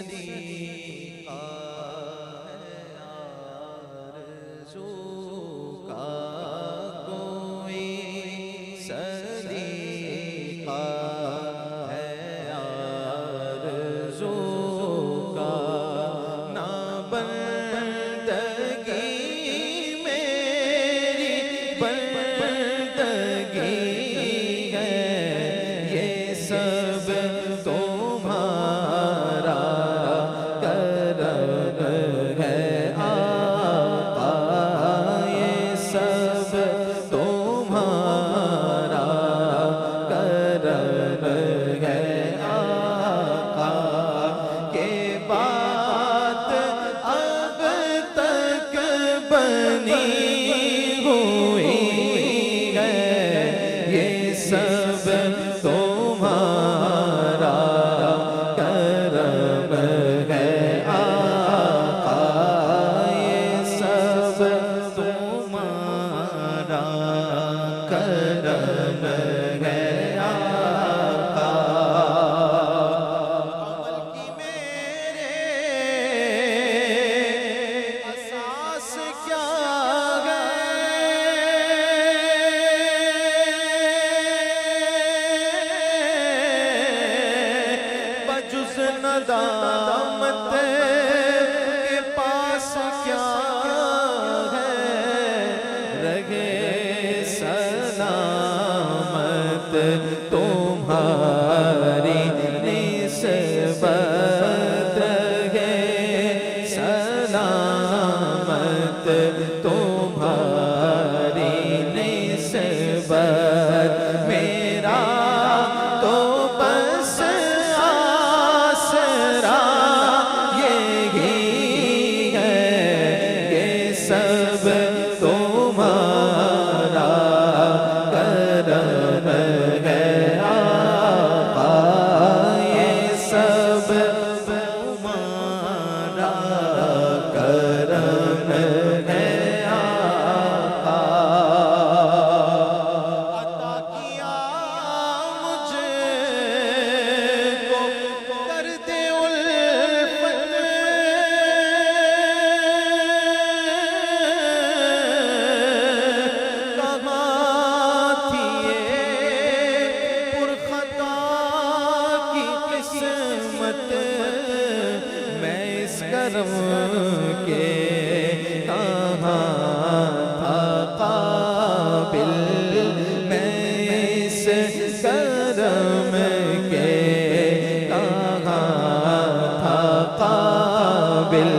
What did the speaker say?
सदीका है आरज़ू का कोई सदीका है आरज़ू का ना बंदगी मेरी बंदगी है ये सब तुम्हारा करम है आका ये सब तुम्हारा करम है आका के बात अब तक बनी हुई है ये सब तुम्हारा करम है आका ये सब तुम्हारा करम है आका अमल की मेरे असास क्या बजुज़ नदामत के पास क्या है रहे सलामत तुम्हारी निस्बत रहे सलामत तुम्हारी निस्बत मेरा तो बस आसरा यही है ये सब तुम्हारा करम है आका ये सब तुम्हारा करम है आका अता किया मुझे को कर दे उल्फत कहाँ थी ये पुरखता की किस्मत मैं इस करम के कहाँ था काबिल मैं इस करम के कहाँ था काबिल